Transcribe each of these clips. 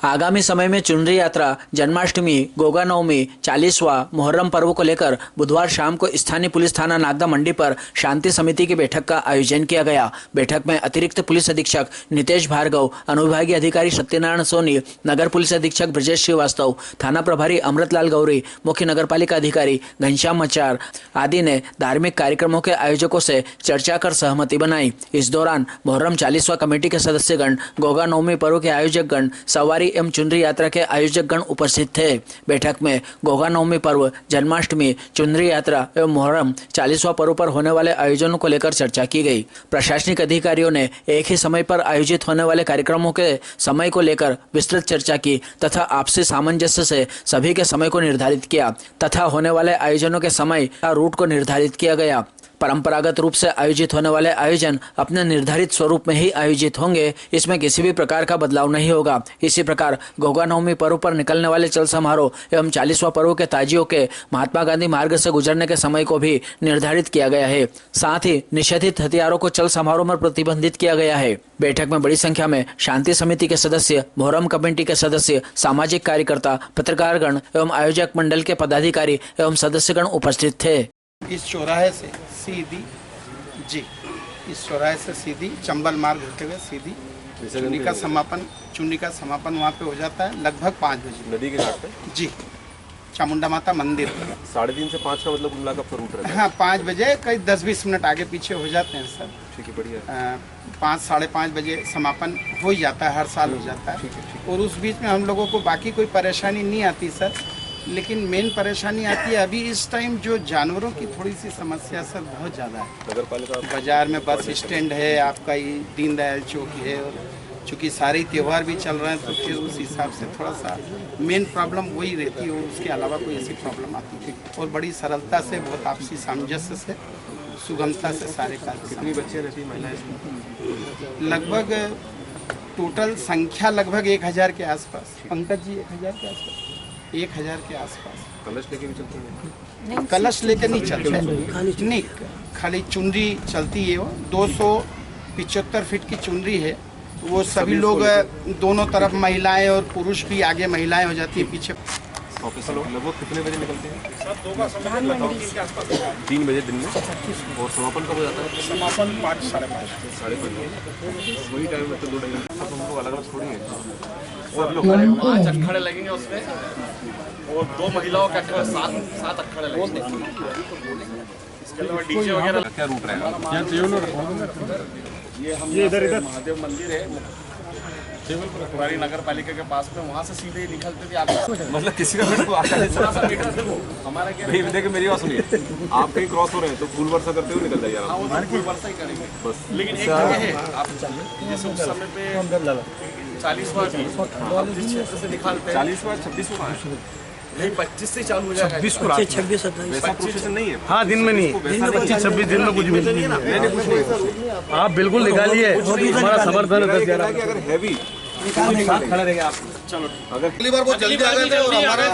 आगामी समय में चुनरी यात्रा, जन्माष्टमी, गोगा नवमी, 40वां मुहर्रम पर्व को लेकर बुधवार शाम को स्थानीय पुलिस थाना नागदा मंडी पर शांति समिति की बैठक का आयोजन किया गया। बैठक में अतिरिक्त पुलिस अधीक्षक नितेश भार्गव, अनुविभागीय अधिकारी सत्यनारायण सोनी, नगर पुलिस अधीक्षक ब्रजेश श्रीवास्तव, थाना प्रभारी अमृतलाल गौरी, मुख्य नगरपालिका अधिकारी घनश्याम मचार आदि ने धार्मिक कार्यक्रमों के आयोजकों से चर्चा कर सहमति बनाई। इस दौरान मुहर्रम 40वां कमेटी के सदस्यगण, गोगा नवमी पर्व के आयोजकगण, सवारी एवं चुनरी यात्रा के आयोजकगण उपस्थित थे। बैठक में गोगा नवमी पर्व, जन्माष्टमी, चुनरी यात्रा एवं मुहर्रम 40वां पर्व पर होने वाले आयोजनों को लेकर चर्चा की गई। प्रशासनिक अधिकारियों ने एक ही समय पर आयोजित होने वाले कार्यक्रमों के समय को लेकर विस्तृत चर्चा की तथा आपसी सामंजस्य से सभी के समय को निर्धारित किया तथा होने वाले आयोजनों के समय का रूट को निर्धारित किया गया। परंपरागत रूप से आयोजित होने वाले आयोजन अपने निर्धारित स्वरूप में ही आयोजित होंगे, इसमें किसी भी प्रकार का बदलाव नहीं होगा। इसी प्रकार गोगा नवमी पर्व पर निकलने वाले चल समारोह एवं 40वां पर्व के ताजियों के महात्मा गांधी मार्ग से गुजरने के समय को भी निर्धारित किया गया है। साथ ही निषेधित हथियारों को चल समारोह में प्रतिबंधित किया गया है। बैठक में बड़ी संख्या में शांति समिति के सदस्य, मुहर्रम कमेटी के सदस्य, सामाजिक कार्यकर्ता, पत्रकारगण एवं आयोजक मंडल के पदाधिकारी एवं सदस्यगण उपस्थित थे। इस चौराहे से सीधी इस चौराहे से सीधी चंबल मार्ग होते हुए सीधी चुन्नी का समापन वहाँ पे हो जाता है लगभग 5 बजे नदी के घाट पे। जी, चामुंडा माता मंदिर 3:30 से 5 का मतलब कुल मिलाकर रूट रहता है। हाँ, 5 बजे कई 10-20 मिनट आगे पीछे हो जाते हैं सर। ठीक है, बढ़िया। 5-5:30 बजे समापन हो ही जाता है, हर साल हो जाता है। ठीक। और उस बीच में हम लोगों को बाकी कोई परेशानी नहीं आती सर, लेकिन मेन परेशानी आती है अभी इस टाइम जो जानवरों की थोड़ी सी समस्या सर बहुत ज़्यादा है। नगरपालिका बाजार में बस स्टैंड है, आपका ये दीनदयाल चौक है, और चूँकि सारे त्यौहार भी चल रहे हैं तो फिर उस हिसाब से थोड़ा सा मेन प्रॉब्लम वही रहती है और उसके अलावा कोई ऐसी प्रॉब्लम आती है। और बड़ी सरलता से, बहुत आपसी सामंजस्य से, सुगमता से सारे कार्य। कितनी बच्चे रहती है महिलाएं? लगभग टोटल संख्या लगभग 1000 के आसपास। पंकज जी 1000 के आसपास, 1000 के आसपास। कलश लेके भी चलते हैं? कलश लेके नहीं चलते, नहीं, खाली चुनरी चलती है। वो 275 फीट की चुनरी है। वो सभी लोग दोनों तरफ महिलाएं और पुरुष भी, आगे महिलाएं हो जाती है, पीछे। ऑफिसर लगभग कितने बजे निकलते हैं? सर 2 का समय लगभग 3 के आसपास। 3 बजे दिन में। और समापन कब हो जाता है? समापन 5-5:30। वही टाइम में तो 2 टाइम सब हम लोग अलग अलग थोड़ी हैं। सब लोग 5 अखाड़े लगेंगे उसमें और 2 महिलाओं का 7 अखाड़े लगेंगे। इसके अलावा डीजे वगैरह। क्या रूट रहेगा? ये इधर महादेव मंदिर है पुरानी नगर पालिका के पास में, वहाँ से सीधे निकलते थे आप। मतलब किसी का मीटर आता है? हमारा क्या देखिए, मेरी बात सुनिए, आप कहीं क्रॉस हो रहे हैं तो फूल वर्षा करते हुए निकल जाइए आप। फुल वर्षा ही करेंगे बस। लेकिन एक जगह है, आप जैसे उस समय पे 40वां जिस क्षेत्र से निकालते हैं 40वां 26वां नहीं 25 से चालू हो जाएगा। 26 वैसा प्रोसेशन नहीं है। हाँ, दिन में नहीं, 25-26 दिन में कुछ भी नहीं। आप बिल्कुल निकालिए, हमारा समर्थन है। 10-11 अगर हैवी खड़ा रहेगा आप। चलो, अगर अगली बार वो जल्दी आ गए थे और हमारा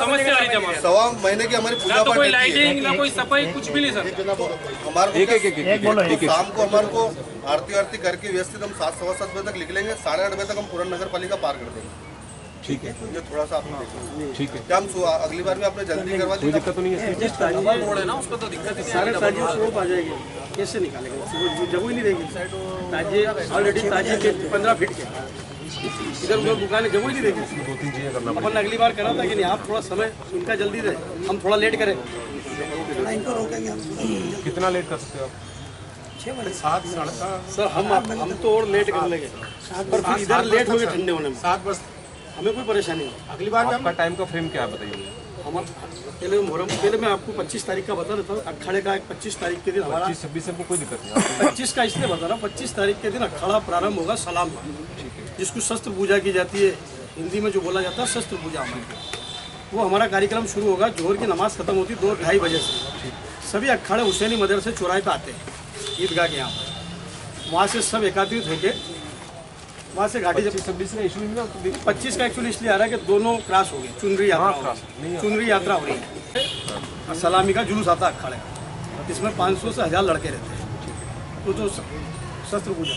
समस्या आ रही थी। 1.25 महीने की हमारी पूजा पाठ, कोई लाइटिंग ना कोई सफाई, कुछ भी नहीं सर। हमारे एक शाम को हमारे को आरती करके व्यवस्थित हम 7-7:15 बजे तक निकलेंगे। 8:30 बजे तक हम पूरा नगर पालिका पार कर देंगे। ठीक है, ये थोड़ा सा आपने देखो। ठीक है। क्या हम अगली बार भी आपने जल्दी करवा दी? कोई दिक्कत तो नहीं है? रोड है ना, उसको तो दिक्कत ही सारे ताजिए स्लोप आ जाएगी, कैसे निकालेंगे? जगह ही नहीं देगी। ताजिए ऑलरेडी ताजिए के 15 फीट के इधर उधर दुकान जगह ही नहीं देगी। 2-3 चीजें करना अपन अगली बार करा था कि नहीं, आप थोड़ा समय उनका जल्दी दे, हम थोड़ा लेट करें। कितना लेट कर सकते हो आप? 7-7:30 सर, हम तो और लेट कर लेंगे, पर फिर इधर लेट हो गए ठंडे होने में। 7 बजे हमें कोई परेशानी नहीं। अगली बार आपका टाइम का फ्रेम क्या है बताइए? हम पहले मैं आपको 25 तारीख का बता देता हूँ। अखाड़े का 25 तारीख के दिन हमारा 25-26 से कोई दिक्कत नहीं। 25 का इसलिए बता रहा हूँ, 25 तारीख के दिन अखाड़ा प्रारंभ होगा सलाम का, जिसको शस्त्र पूजा की जाती है, हिंदी में जो बोला जाता है शस्त्र पूजा। वो हमारा कार्यक्रम शुरू होगा, जोहर की नमाज खत्म होती 2-2:30 बजे से। सभी अखाड़े हुसैनी मदरसे चौराहे पे आते हैं ईदगाह के यहाँ पर। वहाँ से सब एकत्रित होकर वहाँ से घाटी। 25-26 का इशू नहीं ना? 25 का एक्चुअली इसलिए आ रहा है कि दोनों क्रॉस हो गए, चुनरी यात्रा हो रही है। सलामी का जुलूस आता है अखाड़े का, इसमें 500 से 1000 लड़के रहते हैं। तो जो शस्त्र पूजा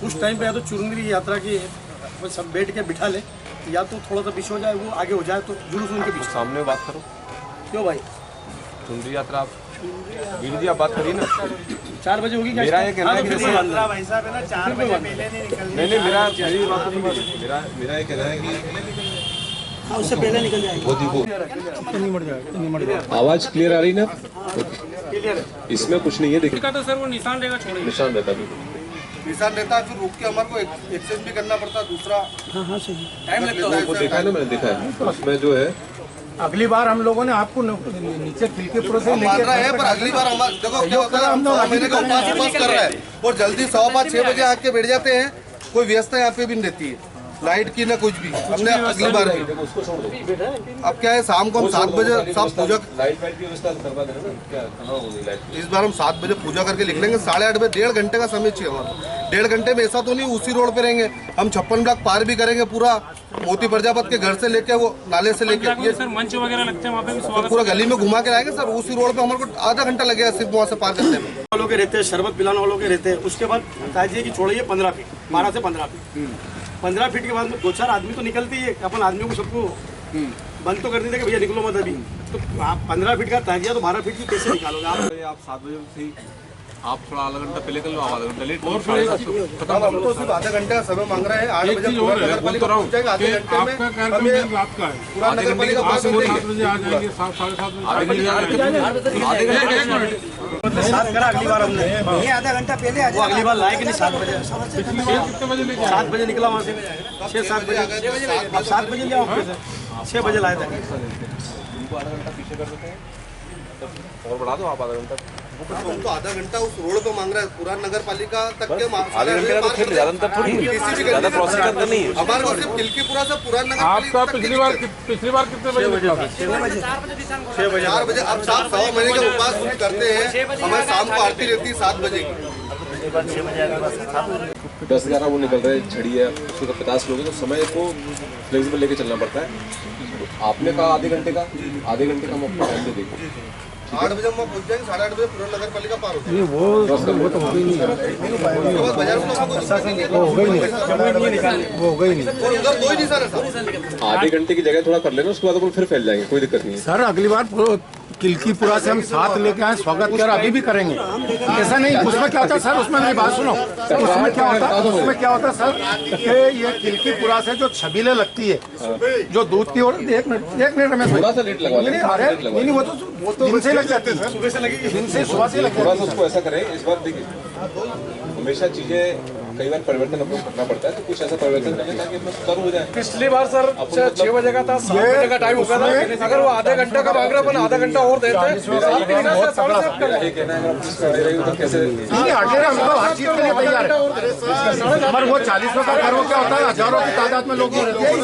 उस टाइम पे या तो चुनरी यात्रा की वो सब बैठ के बिठा ले, या तो थोड़ा सा पीछे हो जाए, वो आगे हो जाए तो जुलूस उनके पीछे। सामने बात करो। क्यों भाई? चुनरी यात्रा आप वीर जी आप बात करिए ना। 4 बजे होगी क्या? मेरा ये कहना है कि फिर जैसे- कोई बात नहीं। नहीं मेरा मेरी बात सुनो। मेरा ये कहना है कि उससे पहले निकल जाएगा। वो देखो आवाज क्लियर आ रही ना? इसमें कुछ नहीं है, देखिए तो सर वो निशान रहेगा, छोड़िए। निशान रहता भी निशान रहता है, फिर रुक के हमारे को एक्सचेंज भी करना पड़ता है। दूसरा हाँ सही। टाइम लगता है। वो देखा है ना, मैंने देखा है। तो उसमें जो है अगली बार हम लोगों ने आपको नीचे खिलकेपुर से हम मान रहा है, पर अगली बार हमारा देखो क्या होता है, हम 100 महीने का उपास कर रहे हैं और जल्दी 5:15-6 बजे आके बैठ जाते हैं। कोई व्यवस्था यहाँ पे भी नहीं रहती है, लाइट की ना कुछ भी। हमने अगली बार भी अब क्या है, शाम को हम 7 बजे सब पूजा, लाइट वाइट की व्यवस्था करवा देना ना। क्या कहाँ होगी लाइट? इस बार हम 7 बजे पूजा करके निकलेंगे। 8:30 बजे 1.5 घंटे का समय चाहिए हमारा। 1.5 घंटे में ऐसा तो नहीं उसी रोड पे रहेंगे, हम 56 ब्लॉक पार भी करेंगे, पूरा मोती प्रजापत के घर से लेके वो नाले से लेके ये सर मंच वगैरह लगते हैं वहाँ पे भी स्वागत पूरा गली में घुमा के लाएंगे सर। उसी रोड पे हमारे को आधा घंटा लगेगा सिर्फ वहाँ से पार करने में। वालों के रहते हैं, शरबत पिलाने वालों के रहते हैं। उसके बाद ताजिए की चौड़ाई है 15 फीट, 12 से 15 फीट। 15 फीट के बाद में 2-4 आदमी तो निकलते ही है। अपन आदमियों को सबको बंद तो कर देते कि भैया निकलो मत अभी। तो आप 15 फीट का ताजिया तो 12 फीट की कैसे निकालोगे आप? आप 7 बजे से आप थोड़ा आधा घंटा पहले कर लो, आधा घंटा लेट और खत्म हम तो सिर्फ आधा घंटा समय मांग रहे हैं। 8 बजे पूरा नगर पालिका पहुंच जाएगा। आधे घंटे में हमें रात का है, पूरा नगर पालिका पास हो जाएगी। 7 बजे आ जाएंगे, 7-7:30 बजे। सात करा अगली बार हमने, ये आधा घंटा पहले आ वो अगली बार लाए कि नहीं 7 बजे? कितने बजे? 7 बजे निकला वहाँ से, 6-7 बजे। अब 7 बजे लिया ऑफिस से, 6 बजे लाए थे। उनको आधा घंटा पीछे कर देते हैं और बढ़ा दो आप आधा घंटा। हम तो आधा घंटा उस रोड पे मांग रहे हैं, पूरा नगर पालिका तक के आधे घंटे का तो फिर ज्यादा थोड़ी ज्यादा प्रोसेस करना नहीं है। हमारे को सिर्फ खिलकीपुरा से पूरा नगर आपका पालिका पिछली बार कितने बजे? 6 बजे। 4 बजे। अब 7-1.25 महीने का उपवास करते हैं। हमारे शाम को आरती रहती है 7 बजे की। 10-11 वो निकल रहे छड़ी है, उसको तो 50 लोग हैं, तो समय को फ्लेक्सिबल लेके चलना पड़ता है। आपने कहा आधे घंटे का हम अपना टाइम दे देंगे। 8 बजे हम वहाँ पहुँच जाएंगे, 8:30 बजे पूरा नगर पालिका पार हो जाएगी। वो तो हो गई नहीं, बाजार में वो हो गई नहीं। और उधर कोई निशान है साहब। आधे घंटे की जगह थोड़ा कर लेना, उसके बाद अपन फिर फैल जाएंगे, कोई दिक्कत नहीं है। सर अगली बार किलकीपुरा से हम साथ लेके आए, स्वागत कर अभी भी करेंगे। ऐसा नहीं, उसमें क्या होता है सर, उसमें मेरी बात सुनो, उसमें क्या होता है सर कि ये किलकीपुरा से जो छबीलें लगती है, जो दूध की ओर, एक मिनट में थोड़ा सा लेट लगवा लेंगे। नहीं वो तो दिन से लग जाते हैं, सुबह से लगी, दिन से सुबह से लग थोड़ा जाती सा उसको ऐसा करें। इस बार देखिए हमेशा चीजें कई बार परिवर्तन अपने करना पड़ता है, तो कुछ ऐसा परिवर्तन करें ताकि अपना सुचारू हो जाए। पिछली बार सर 6 बजे का था, 7 बजे का टाइम हो गया था। अगर वो आधे घंटे का मांग रहा अपन आधा घंटा और देते हैं। मेरा ये कहना है अगर आप कुछ कर रहे हो तो कैसे नहीं आगे हम लोग हर चीज के लिए तैयार है। पर वो 40 लोग का कर्व क्या होता है, हजारों की तादाद में लोग रहते हैं।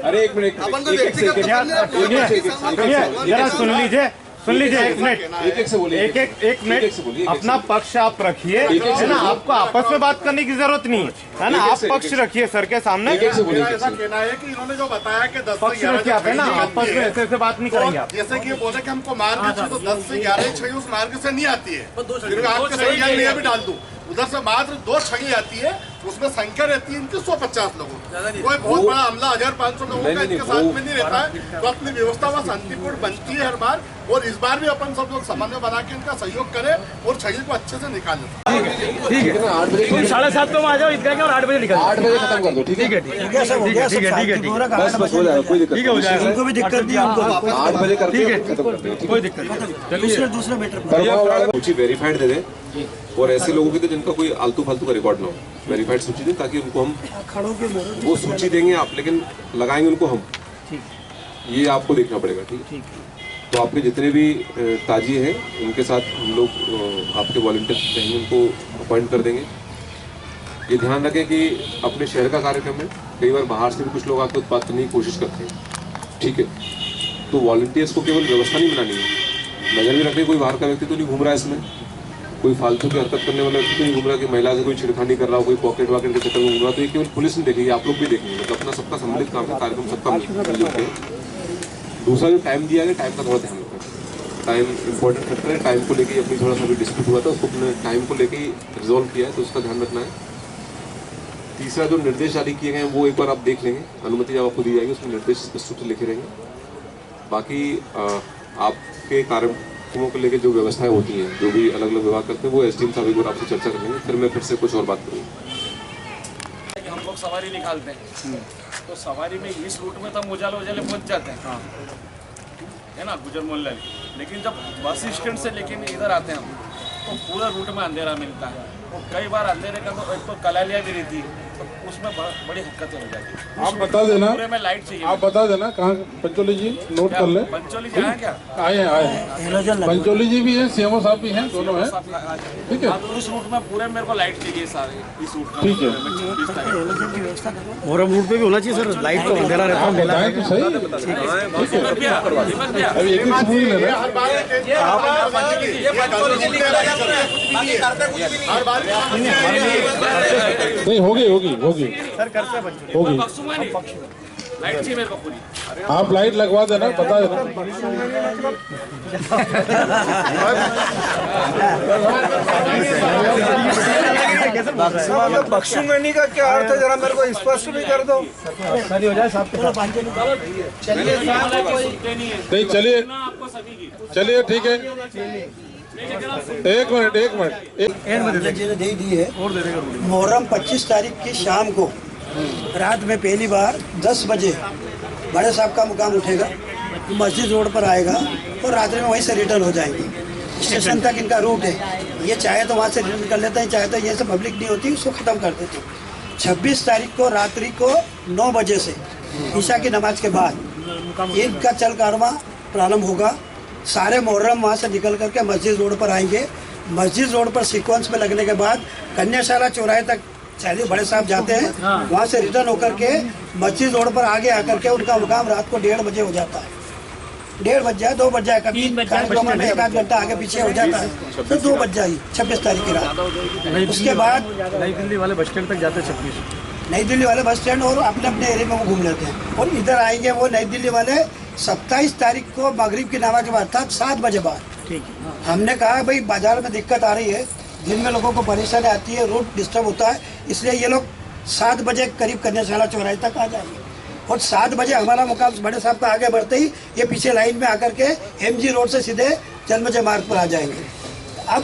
अरे एक मिनट जरा सुन लीजिए 1 मिनट, एक से बोलिए, एक मिनट अपना पक्ष आप रखिए, है ना? आपको आपस में बात करने की जरूरत नहीं है ना? आप पक्ष रखिए सर के सामने। एक से बोलिए। ऐसा कहना है कि इन्होंने जो बताया कि 10 पक्ष रखिए आप, है ना? आपस में ऐसे बात नहीं करेंगे आप। जैसे कि ये बोले कि हमको मार्ग चाहिए, तो 10 से 11 छड़ी उस मार्ग से नहीं आती है। फिर आपके सही नहीं भी डाल दूं, उधर से मात्र 2 छड़ी आती है, उसमें संख्या रहती है इनकी 150 लोगों की। कोई बहुत बड़ा हमला 1500 लोगों का इनके साथ में नहीं रहता है। तो अपनी व्यवस्था वह शांतिपूर्ण बनती है हर बार, और इस बार भी अपन सब लोग समन्वय बना के इनका सहयोग करें और छड़ी को अच्छे से निकालें। ठीक है ना? 8 बजे 7:30 को आ जाओ ईदगाह के और 8 बजे निकल 8 बजे खत्म कर दो। ठीक है बस हो जाएगा, कोई दिक्कत नहीं। उनको भी दिक्कत नहीं, हमको 8 बजे करके खत्म करते हैं। कोई दिक्कत दूसरा मैटर सूची वेरीफाइड दे दें, और ऐसे लोगों की तो जिनका कोई आलतू फालतू का रिकॉर्ड ना हो, वेरीफाइड सूची दें, ताकि उनको हम वो सूची देंगे आप, लेकिन लगाएंगे उनको हम। ये आपको देखना पड़ेगा। ठीक है? तो आपके जितने भी ताजिए हैं उनके साथ हम लोग आपके वॉलंटियर रहेंगे, उनको अपॉइंट कर देंगे। ये ध्यान रखें कि अपने शहर का कार्यक्रम है, कई बार बाहर से भी कुछ लोग आकर उत्पाद करने की कोशिश करते हैं। ठीक है, तो वॉलंटियर्स को केवल व्यवस्था नहीं बनानी है, नजर भी रखनी, कोई बाहर का व्यक्ति तो नहीं घूम रहा है इसमें, कोई फालतू की हरकत करने वाला व्यक्ति तो नहीं घूम रहा कि महिला से कोई छिड़खानी कर रहा हो, कोई पॉकेट वॉकेट के चक्कर में घूम रहा। तो ये केवल पुलिस नहीं देखेगी, आप लोग भी देखेंगे। तो अपना सबका सम्मिलित काम है, कार्यक्रम सबका मिलजुल के। दूसरा जो टाइम दिया गया, टाइम का थोड़ा ध्यान रखना। टाइम इंपॉर्टेंट फैक्टर है, टाइम को लेके अपनी थोड़ा सा भी डिस्प्यूट हुआ था, उसको अपने टाइम को लेके रिजॉल्व किया है, तो उसका ध्यान रखना है। तीसरा जो निर्देश जारी किए गए हैं वो एक बार आप देख लेंगे, अनुमति जब आपको दी जाएगी उसमें निर्देश स्पष्ट रूप से लिखे रहेंगे। बाकी आपके कार्यक्रमों को लेकर जो व्यवस्थाएं होती हैं, जो भी अलग अलग विभाग करते हैं, वो एसडीएम साहब एक बार आपसे चर्चा करेंगे, फिर मैं फिर से कुछ और बात करूँगा। हम लोग सवारी निकालते हैं तो सवारी में इस रूट में तो हम उजाले उजाले पहुँच जाते हैं, है ना, गुजर मोहल्ले। लेकिन जब बस स्टैंड से लेकिन इधर आते हैं हम तो पूरा रूट में अंधेरा मिलता है, और कई बार अंधेरे का तो एक तो कलालिया भी रहती है, तो उसमें बड़ी दिक्कतें हो जाती है। आप बता देना, पूरे में लाइट चाहिए। आप बता देना कहाँ पंचोली जी, नोट कर ले। पंचोली जी आए क्या? आए हैं पंचोली जी भी हैं, सीएमओ साहब भी हैं, दोनों हैं, ठीक है। उस रूट में पूरे मेरे को लाइट चाहिए सारे, इस रूट में। ठीक है, मोहरम रूट पे भी होना चाहिए सर, लाइट तो अंधेरा रहता है। बताएं तो सही, अभी एक एक ले रहे नहीं, होगी सर, करते हैं होगी। लाइट चाहिए मेरे को पूरी। आप लाइट लगवा देना, बता देना। बख्शूंगा का क्या अर्थ है, जरा मेरे को स्पष्ट भी कर दो। सही हो जाए साहब। नहीं, चलिए ठीक है, एक मिनट दे दी है। मुहर्रम 25 तारीख की शाम को रात में पहली बार 10 बजे बड़े साहब का मुकाम उठेगा, मस्जिद रोड पर आएगा और रात्रि में वहीं से रिटर्न हो जाएंगे। स्टेशन तक इनका रूट है, ये चाहे तो वहाँ से रिटर्न कर लेते हैं, चाहे तो ये से पब्लिक नहीं होती उसको ख़त्म कर देते हैं। 26 तारीख को रात्रि को 9 बजे से ईशा की नमाज के बाद ईद का चल कारवां प्रारंभ होगा। सारे मुहर्रम वहाँ से निकल करके मस्जिद रोड पर आएंगे। मस्जिद रोड पर सीक्वेंस में लगने के बाद कन्याशाला चौराहे तक चाहे बड़े साहब जाते हैं, वहाँ से रिटर्न होकर के मस्जिद रोड पर आगे आकर के उनका मुकाम रात को 1:30 बजे हो जाता है। 1:30 बज जाए, 2 बज जाए, कभी कार्यक्रम में 1 आध घंटा आगे पीछे हो जाता है तो 2 बज जाए 26 तारीख की रात। उसके बाद नई दिल्ली वाले बस स्टैंड तक जाते हैं। 26 नई दिल्ली वाले बस स्टैंड और अपने अपने एरिया में वो घूम लेते हैं, और इधर आएंगे वो नई दिल्ली वाले 27 तारीख को मगरिब की नमाज के बाद, अर्थात 7 बजे बाद। ठीक है, हमने कहा भाई बाजार में दिक्कत आ रही है, दिन में लोगों को परेशानी आती है, रूट डिस्टर्ब होता है, इसलिए ये लोग 7 बजे करीब कन्याशाला चौराहे तक आ जाएंगे। और 7 बजे हमारा मुकाम बड़े साहब का आगे बढ़ते ही ये पीछे लाइन में आकर के MG रोड से सीधे जन्मजय मार्ग पर आ जाएंगे। अब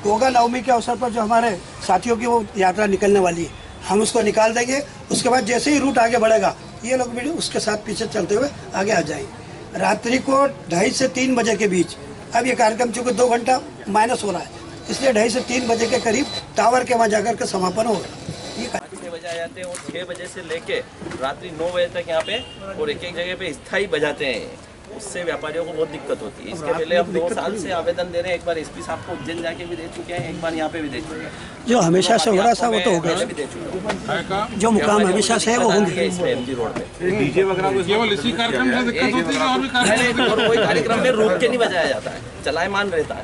गोगा नवमी के अवसर पर जो हमारे साथियों की वो यात्रा निकलने वाली है, हम उसको निकाल देंगे। उसके बाद जैसे ही रूट आगे बढ़ेगा ये लोग भी उसके साथ पीछे चलते हुए आगे आ जाएंगे। रात्रि को 2:30 से 3 बजे के बीच, अब ये कार्यक्रम चूँकि 2 घंटा माइनस हो रहा है, इसलिए 2:30 से 3 बजे के करीब टावर के वहाँ जाकर के समापन होगा। 6 बजे आ जाते हैं और 6 बजे से लेके रात्रि 9 बजे तक यहाँ पे और एक जगह पे स्थायी बजाते हैं। उससे व्यापारियों को बहुत दिक्कत होती है। इसके पहले हम 2 साल से आवेदन दे रहे हैं। एक बार SP साहब को उज्जैन जाके भी दे चुके हैं, एक बार यहाँ पे भी दे चुके हैं। जो हमेशा से हो रहा था वो तो हो गया, जो मुकाम हमेशा से है वो होंगे। MG रोड पे डीजे वगैरह केवल इसी कार्यक्रम से दिक्कत होती है और भी और कोई कार्यक्रम में रोक के नहीं बजाया जाता है, चलायमान रहता है।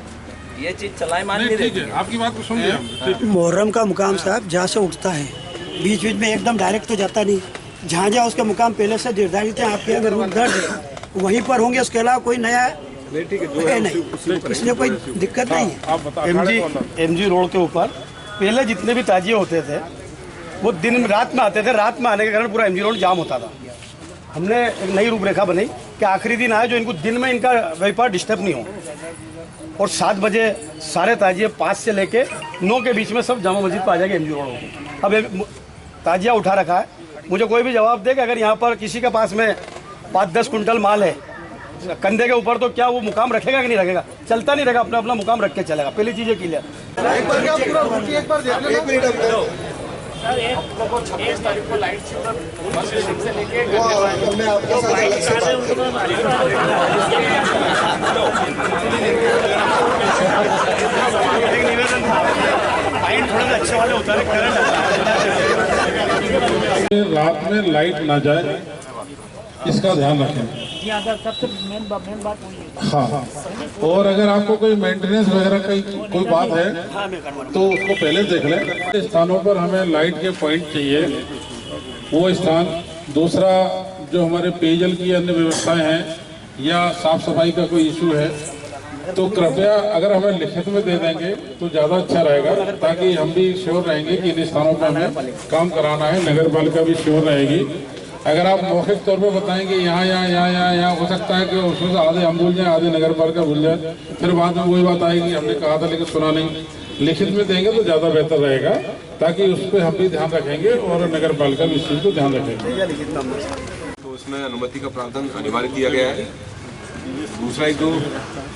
ये चीज़ चलायमान नहीं रहती है। आपकी बात को सुन लिया। मुहर्रम का मुकाम साहब जहाँ से उठता है, बीच बीच में एकदम डायरेक्ट तो जाता नहीं, जहाँ जहाँ उसके मुकाम पहले से निर्धारित है, आपके अगर रूट दर्ज है वहीं पर होंगे, उसके अलावा कोई नया है नहीं, इसलिए कोई दिक्कत नहीं है। MG रोड के ऊपर पहले जितने भी ताजिए होते थे वो दिन रात में आते थे, रात में आने के कारण पूरा MG रोड जाम होता था। हमने एक नई रूपरेखा बनाई कि आखिरी दिन आए जो इनको दिन में इनका व्यापार डिस्टर्ब नहीं हो, और 7 बजे सारे ताजिए 5 से लेके 9 के बीच में सब जामा मस्जिद पर आ जाएंगे MG रोड को। अब ताजिया उठा रखा है, मुझे कोई भी जवाब दे कि अगर यहाँ पर किसी के पास में 5-10 कुंटल माल है कंधे के ऊपर, तो क्या वो मुकाम रखेगा कि नहीं रखेगा? चलता नहीं रहेगा, अपना अपना मुकाम रख के चलेगा। पहली चीज़ क्लियर। लोगों 26 तारीख को लाइट से लेके अच्छे वाले होता है, रात में लाइट ना जाए, इसका ध्यान रखें। सबसे मेन बात वही है। हाँ, और अगर आपको कोई मेंटेनेंस वगैरह की कोई बात है तो उसको पहले देख लें। स्थानों पर हमें लाइट के पॉइंट चाहिए, वो स्थान। दूसरा, जो हमारे पेयजल की अन्य व्यवस्थाएं हैं या साफ सफाई का कोई इशू है, तो कृपया अगर हमें लिखित में दे देंगे तो ज़्यादा अच्छा रहेगा, ताकि हम भी श्योर रहेंगे कि इन स्थानों पर हमें काम कराना है, नगर पालिका भी श्योर रहेगी। अगर आप मौखिक तौर पर बताएंगे यहाँ हो सकता है कि उसमें से आधे हम भूल जाएं, आधे नगर पालिका भूल जाए, फिर बाद में वही बात आएगी हमने कहा था लेकिन सुना नहीं। लिखित में देंगे तो ज़्यादा बेहतर रहेगा, ताकि उस पर हम भी ध्यान रखेंगे और नगर पालिका भी इस चीज़ को ध्यान रखेंगे। तो उसमें अनुमति का प्रावधान अनिवार्य किया गया है। दूसरा, एक जो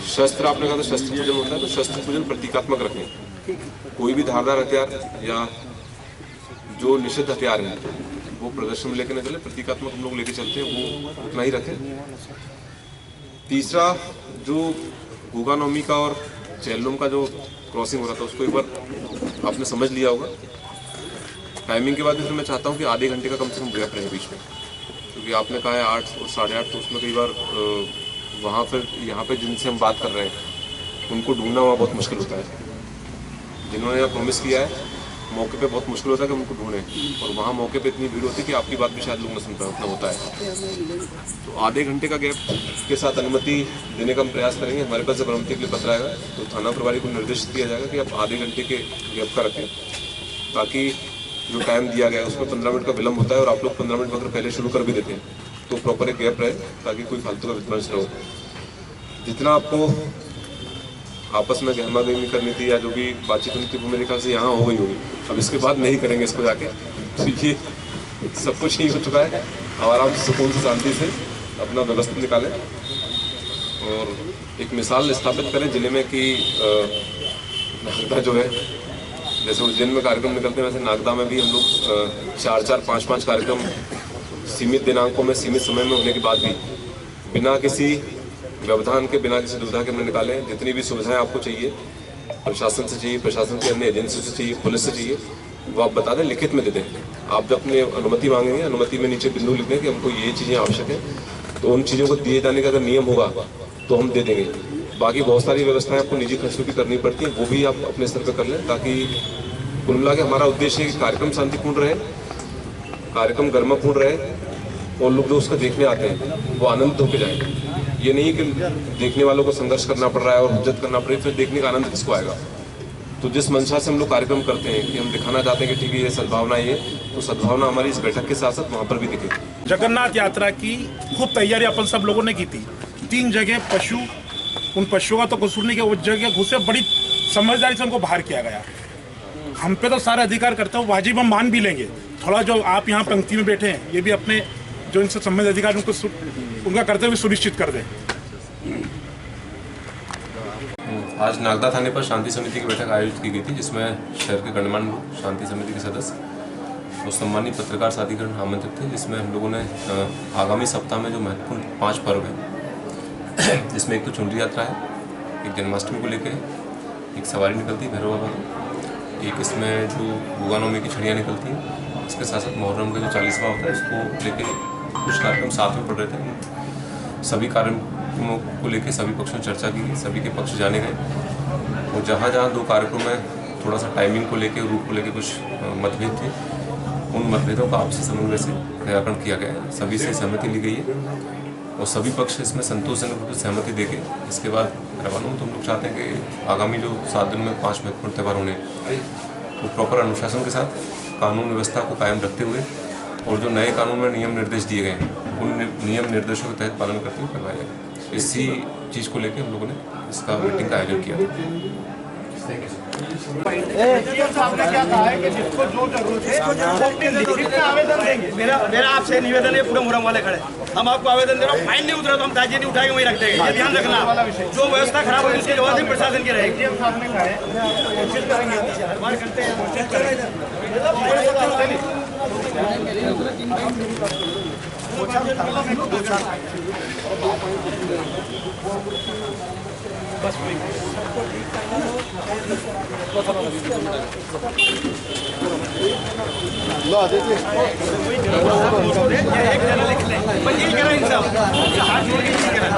शस्त्र आपने कहा था शस्त्र पूजन होता है, तो शस्त्र पूजन प्रतीकात्मक रखें। कोई भी धारदार हथियार या जो निषिद्ध हथियार है वो प्रदर्शन में लेके न चले, प्रतीकात्मक हम लोग लेके चलते हैं वो उतना ही रखें। तीसरा, जो गोगा नवमी का और चेल्लुम का जो क्रॉसिंग हो रहा था उसको एक बार आपने समझ लिया होगा। टाइमिंग के बाद फिर मैं चाहता हूँ कि आधे घंटे का कम से कम गैप रहे बीच में, क्योंकि आपने कहा है 8 और 8:30, तो उसमें कई बार वहाँ फिर यहाँ पे जिनसे हम बात कर रहे हैं उनको ढूंढना वहाँ बहुत मुश्किल होता है। जिन्होंने यहाँ प्रॉमिस किया है मौके पे बहुत मुश्किल होता है कि उनको ढूंढें, और वहाँ मौके पे इतनी भीड़ होती है कि आपकी बात भी शायद लोग न सुन पाए, उतना होता है। तो आधे घंटे का गैप के साथ अनुमति देने का हम प्रयास करेंगे। हमारे पास जब अनुमति के लिए पत्र आएगा तो थाना प्रभारी को निर्देशित किया जाएगा कि आप आधे घंटे के गैप का रखें, ताकि जो टाइम दिया गया है उसमें 15 मिनट का विलम्ब होता है और आप लोग 15 मिनट अगर पहले शुरू कर भी देते हैं तो प्रॉपर एक गैप रहे, ताकि कोई फालतू का विध्वंस न हो। जितना आपको आपस में गहमा गहमी करनी थी या जो भी बातचीत होनी थी वो मेरे ख्याल से यहाँ हो गई होगी। अब इसके बाद नहीं करेंगे इसको जाके, तो ये सब कुछ ही हो चुका है। अब आराम से सुकून से शांति से अपना व्यवस्थित निकालें और एक मिसाल स्थापित करें जिले में कि नागदा जो है, जैसे उज्जैन में कार्यक्रम निकलते हैं वैसे नागदा में भी हम लोग 4-4, 5-5 कार्यक्रम सीमित दिनांकों में सीमित समय में होने के बाद भी बिना किसी व्यवधान के, बिना किसी दुविधा के हमने निकाले। जितनी भी सुविधाएं आपको चाहिए, प्रशासन से चाहिए, प्रशासन की अन्य एजेंसी से चाहिए, पुलिस से चाहिए, वो आप बता दें, लिखित में दे दें। आप जब अपने अनुमति मांगेंगे, अनुमति में नीचे बिंदु लिख दें कि हमको ये चीज़ें आवश्यक हैं, तो उन चीज़ों को दिए जाने का अगर नियम होगा तो हम दे देंगे। बाकी बहुत सारी व्यवस्थाएं आपको निजी खर्चों की करनी पड़ती हैं, वो भी आप अपने स्तर पर कर लें, ताकि कुल मिला के हमारा उद्देश्य है कि कार्यक्रम शांतिपूर्ण रहे, कार्यक्रम गर्मापूर्ण रहे और लोग जो उसका देखने आते हैं वो आनंदित होकर जाएं। ये नहीं कि देखने वालों को संघर्ष करना पड़ रहा है और हुज्जत करना पड़ रही है, फिर देखने का आनंद किसको आएगा। तो जिस मंशा से हम लोग कार्यक्रम करते हैं कि हम दिखाना चाहते हैं कि ठीक है ये सद्भावना ये, तो सद्भावना हमारी इस बैठक के साथ साथ वहाँ पर भी दिखे। जगन्नाथ यात्रा की खूब तैयारी अपन सब लोगों ने की थी। 3 जगह पशु, उन पशुओं का तो कसूर नहीं, उस जगह घुसे बड़ी समझदारी से उनको बाहर किया गया। हम पे तो सारे अधिकार करते हो, वाजिब हम मान भी लेंगे। थोड़ा जो आप यहाँ पंक्ति में बैठे हैं ये भी अपने जो इनसे संबंधित अधिकार उनका कर्तव्य सुनिश्चित कर दें। आज नागदा थाने पर शांति समिति की बैठक आयोजित की गई थी, जिसमें शहर के गणमान्य लोग, शांति समिति के सदस्य और सम्मानित पत्रकार साथीगण आमंत्रित थे। जिसमें हम लोगों ने आगामी सप्ताह में जो महत्वपूर्ण 5 पर्व हैं, जिसमें एक तो चुनरी यात्रा है, एक जन्माष्टमी को लेकर एक सवारी निकलती है भैरव बाबा को, एक इसमें जो गोगा नवमी की छड़ियाँ निकलती हैं, इसके साथ साथ मुहर्रम का जो 40वां होता है उसको लेकर कुछ कार्यक्रम साथ में पड़ रहे थे। सभी कार्यक्रमों को लेकर सभी पक्षों में चर्चा की गई, सभी के पक्ष जाने गए और जहाँ जहाँ 2 कार्यक्रम में थोड़ा सा टाइमिंग को लेकर, रूट को लेकर कुछ मतभेद थे, उन मतभेदों का आपसी समन्वय से निराकरण किया गया है। सभी से सहमति ली गई है और सभी पक्ष इसमें संतोषजनक रूप से सहमति देके इसके बाद रवाना हो। तो हम लोग चाहते हैं कि आगामी जो 7 दिन में 5 महत्वपूर्ण त्यौहार होने, तो प्रॉपर अनुशासन के साथ कानून व्यवस्था को कायम रखते हुए और जो नए कानून में नियम निर्देश दिए गए हैं उन नियम निर्देशों के तहत पालन करते हुए करवाया जाए। इसी चीज़ को लेकर हम लोगों ने इसका मीटिंग का आयोजन किया आपने क्या कहा है कि जिसको जो जरूरत है वो अपने लिखित में आवेदन देंगे। मेरा आपसे निवेदन है, पूरे मुहर्रम वाले खड़े, हम आपको आवेदन दे रहे हैं, फाइन नहीं उतरा तो हम ताजिए नहीं उठाएंगे, वहीं रख देंगे। ये ध्यान रखना, जो व्यवस्था खराब होगी उसकी जवाबदेही प्रशासन की रहेगी। कोशिश करेंगे बस लो देखिए एक जना लिख लें, बस यही करें इंसान, हाथ जोड़ के यही करें।